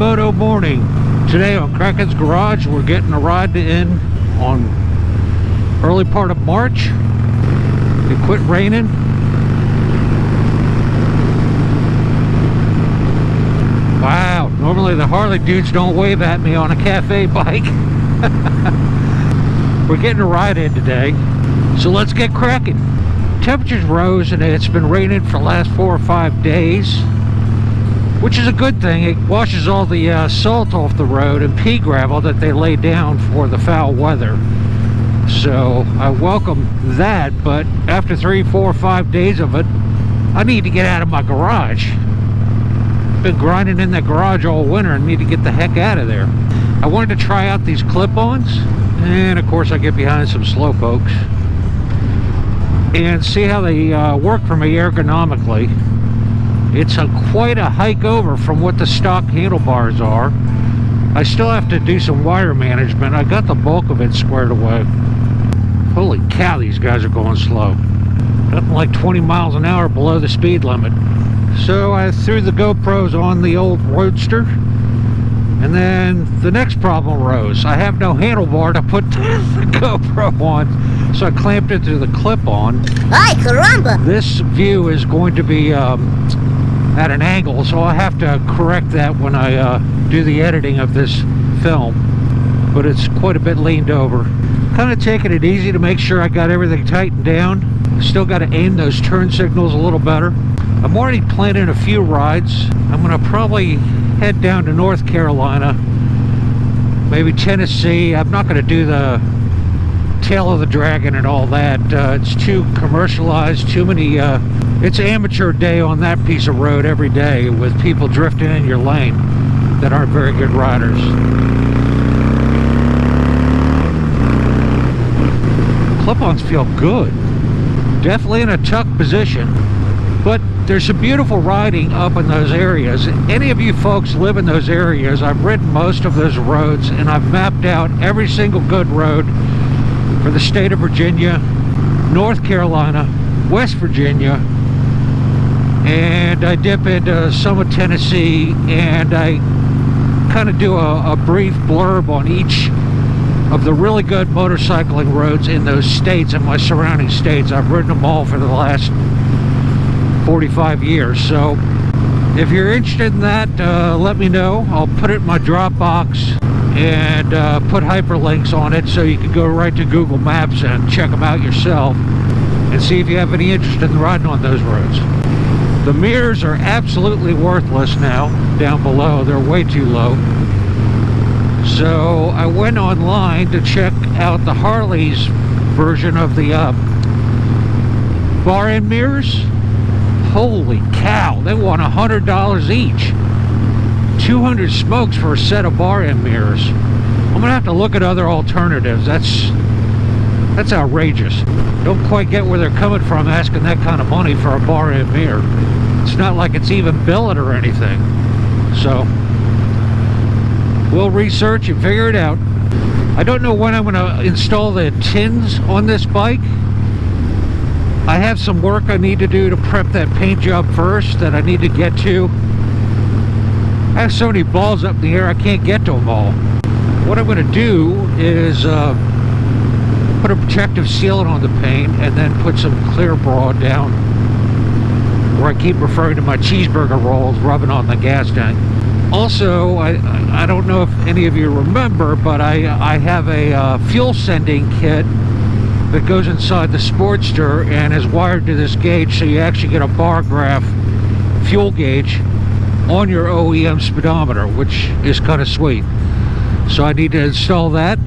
Moto morning. Today on Kraken's Garage, we're getting a ride in on early part of March. It quit raining. Wow, normally the Harley dudes don't wave at me on a cafe bike. We're getting a ride in today, so let's get cracking. Temperatures rose and it's been raining for the last 4 or 5 days, which is a good thing. It washes all the salt off the road and pea gravel that they lay down for the foul weather. So I welcome that, but after 3, 4, 5 days of it, I need to get out of my garage. Been grinding in that garage all winter and need to get the heck out of there. I wanted to try out these clip-ons, and of course I get behind some slowpokes and see how they work for me ergonomically. It's quite a hike over from what the stock handlebars are. I still have to do some wire management. I got the bulk of it squared away. Holy cow, these guys are going slow. Nothing like 20 miles an hour below the speed limit. So I threw the GoPros on the old Roadster, and then the next problem arose. I have no handlebar to put the GoPro on, so I clamped it to the clip-on. Ay, caramba! This view is going to be at an angle, so I'll have to correct that when I do the editing of this film, but it's quite a bit leaned over. Kind of taking it easy to make sure I got everything tightened down. Still got to aim those turn signals a little better. I'm already planning a few rides. I'm going to probably head down to North Carolina, maybe Tennessee. I'm not going to do the Tail of the Dragon and all that. It's too commercialized, too many it's amateur day on that piece of road every day with people drifting in your lane that aren't very good riders. Clip-ons feel good. Definitely in a tuck position, but there's some beautiful riding up in those areas. Any of you folks live in those areas, I've ridden most of those roads, and I've mapped out every single good road for the state of Virginia, North Carolina, West Virginia, and I dip into some of Tennessee, and I kind of do a brief blurb on each of the really good motorcycling roads in those states and my surrounding states. I've ridden them all for the last 45 years. So if you're interested in that, let me know. I'll put it in my Dropbox and put hyperlinks on it so you can go right to Google Maps and check them out yourself and see if you have any interest in riding on those roads. The mirrors are absolutely worthless now down below. They're way too low. So I went online to check out the Harley's version of the bar end mirrors. Holy cow, they want $100 each. 200 smokes for a set of bar end mirrors. I'm gonna have to look at other alternatives. That's outrageous. Don't quite get where they're coming from asking that kind of money for a bar end mirror. It's not like it's even billet or anything. So we'll research and figure it out. I don't know when I'm going to install the tins on this bike. I have some work I need to do to prep that paint job first that I need to get to. I have so many balls up in the air I can't get to them all. What I'm going to do is put a protective sealant on the paint and then put some clear broad down where I keep referring to my cheeseburger rolls rubbing on the gas tank. Also, I don't know if any of you remember, but I have a fuel sending kit that goes inside the Sportster and is wired to this gauge, so you actually get a bar graph fuel gauge on your OEM speedometer, which is kind of sweet. So I need to install that.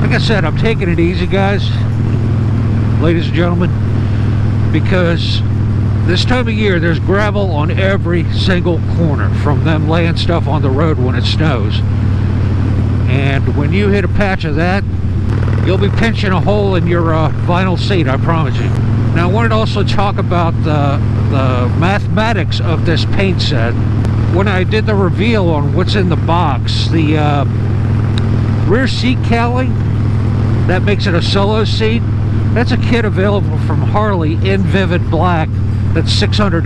Like I said, I'm taking it easy, guys, ladies and gentlemen, because this time of year there's gravel on every single corner from them laying stuff on the road when it snows. And when you hit a patch of that, you'll be pinching a hole in your vinyl seat, I promise you. Now I wanted to also talk about the mathematics of this paint set. When I did the reveal on what's in the box, the rear seat cowling that makes it a solo seat, that's a kit available from Harley in Vivid Black. That's $600.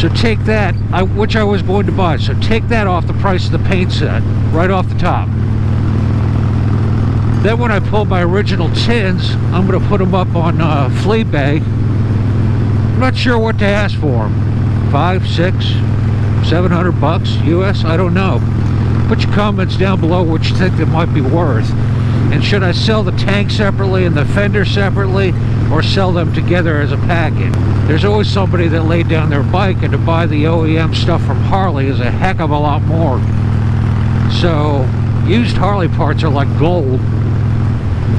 So take that, which I was going to buy. So take that off the price of the paint set, right off the top. Then when I pull my original tins, I'm going to put them up on Fleabag. I'm not sure what to ask for them. 5, 6, 700 bucks US? I don't know. Put your comments down below what you think they might be worth. And should I sell the tank separately and the fender separately, or sell them together as a package? There's always somebody that laid down their bike, and to buy the OEM stuff from Harley is a heck of a lot more. So used Harley parts are like gold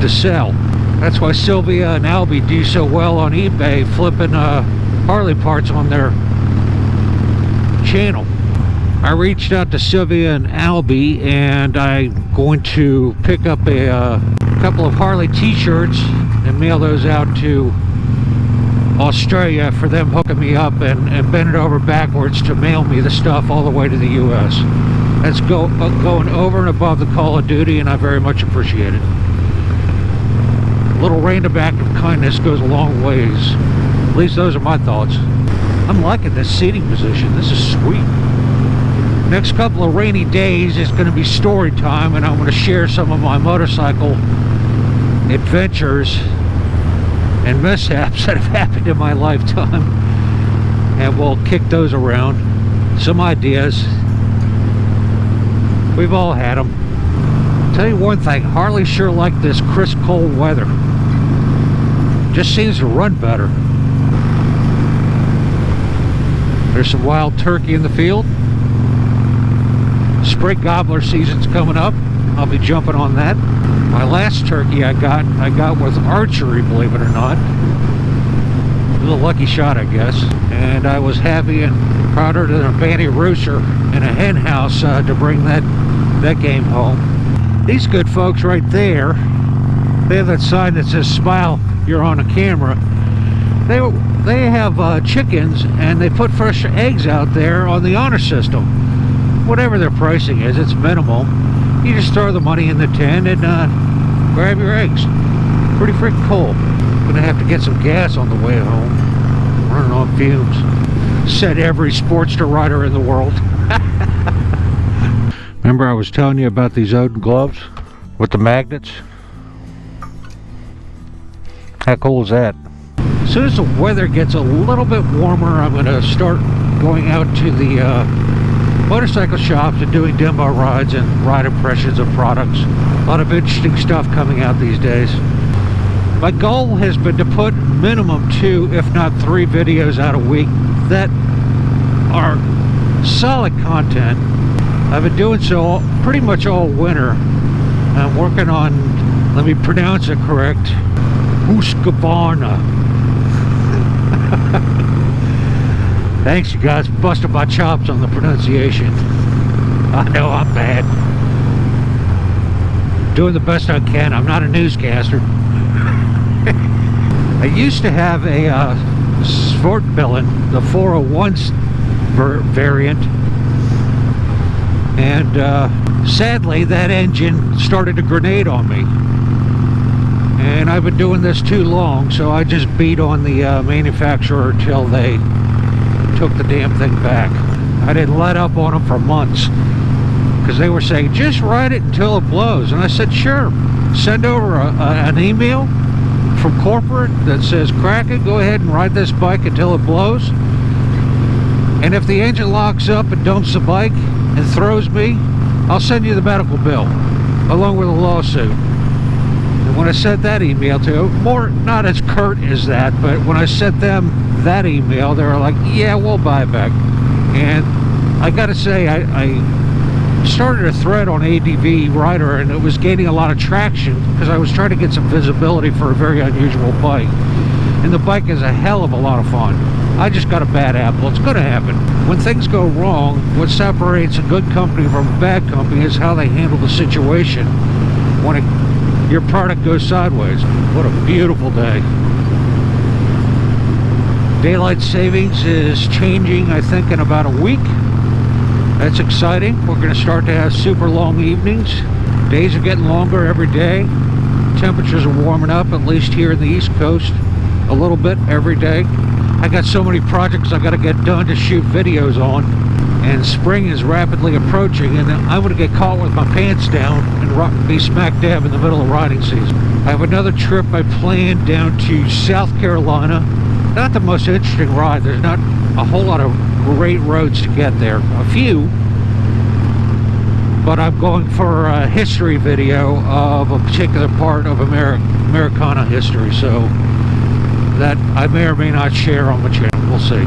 to sell. That's why Sylvia and Albie do so well on eBay, flipping Harley parts on their channel. I reached out to Sylvia and Albie, and I'm going to pick up a couple of Harley t-shirts and mail those out to Australia for them hooking me up and bend it over backwards to mail me the stuff all the way to the US. That's going over and above the Call of Duty, and I very much appreciate it. A little random act of kindness goes a long ways. At least those are my thoughts. I'm liking this seating position. This is sweet. Next couple of rainy days is going to be story time, and I'm going to share some of my motorcycle adventures and mishaps that have happened in my lifetime, and we'll kick those around. Some ideas. We've all had them. I'll tell you one thing, Harley sure like this crisp cold weather. Just seems to run better. There's some wild turkey in the field. Spring gobbler season's coming up. I'll be jumping on that. My last turkey I got with archery, believe it or not. A little lucky shot, I guess. And I was happy and prouder than a banty rooster in a hen house to bring that game home. These good folks right there, they have that sign that says "Smile, you're on a camera." They have chickens, and they put fresh eggs out there on the honor system. Whatever their pricing is, it's minimal. You just throw the money in the tin and grab your eggs. Pretty freaking cool. Gonna have to get some gas on the way home. Running on fumes. Said every Sportster rider in the world. Remember I was telling you about these Odin gloves with the magnets? How cool is that? As soon as the weather gets a little bit warmer, I'm going to start going out to the motorcycle shops and doing demo rides and ride impressions of products. A lot of interesting stuff coming out these days. My goal has been to put minimum 2, if not 3 videos out a week that are solid content. I've been doing so pretty much all winter. I'm working on, let me pronounce it correct, Husqvarna. Thanks, you guys, for busting my chops on the pronunciation. I know I'm bad. Doing the best I can. I'm not a newscaster. I used to have a sport villain, the 401 variant, and sadly that engine started to grenade on me. And I've been doing this too long, so I just beat on the manufacturer till they took the damn thing back. I didn't let up on them for months because they were saying just ride it until it blows, and I said sure. Send over an email from corporate that says, Kraken, go ahead and ride this bike until it blows, and if the engine locks up and dumps the bike and throws me, I'll send you the medical bill along with a lawsuit. And when I sent that email to, more not as curt as that, but when I sent them that email, they were like, yeah, we'll buy it back. And I gotta say, I started a thread on ADV Rider, and it was gaining a lot of traction because I was trying to get some visibility for a very unusual bike. And the bike is a hell of a lot of fun. I just got a bad apple. It's gonna happen. When things go wrong, what separates a good company from a bad company is how they handle the situation when your product goes sideways. What a beautiful day. Daylight savings is changing, I think, in about a week. That's exciting. We're going to start to have super long evenings. Days are getting longer every day. Temperatures are warming up, at least here in the East Coast, a little bit every day. I got so many projects I got to get done to shoot videos on, and spring is rapidly approaching, and I'm going to get caught with my pants down and be smack dab in the middle of riding season. I have another trip I planned down to South Carolina. Not the most interesting ride. There's not a whole lot of great roads to get there. A few. But I'm going for a history video of a particular part of Americana history, so that I may or may not share on my channel. We'll see.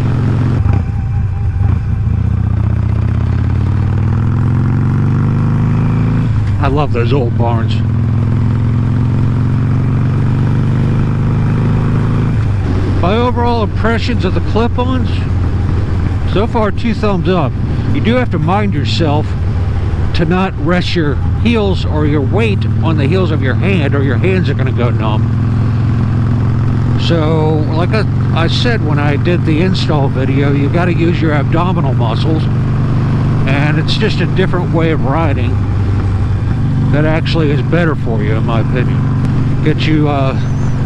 I love those old barns. My overall impressions of the Clipons, so far 2 thumbs up. You do have to mind yourself to not rest your heels or your weight on the heels of your hand, or your hands are going to go numb. So like I said when I did the install video, you got to use your abdominal muscles, and it's just a different way of riding that actually is better for you, in my opinion. Get you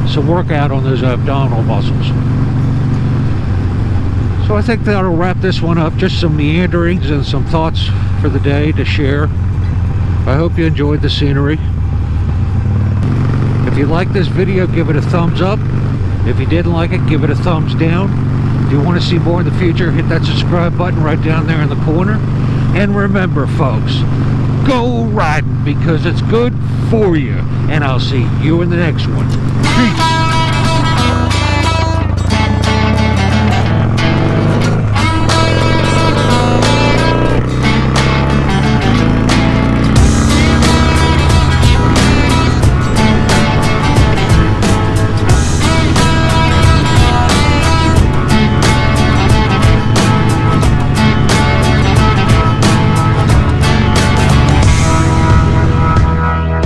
some workout on those abdominal muscles. So I think that'll wrap this one up. Just some meanderings and some thoughts for the day to share. I hope you enjoyed the scenery. If you like this video, give it a thumbs up. If you didn't like it, give it a thumbs down. If you want to see more in the future, hit that subscribe button right down there in the corner. And remember, folks, go riding because it's good for you. And I'll see you in the next one. Peace.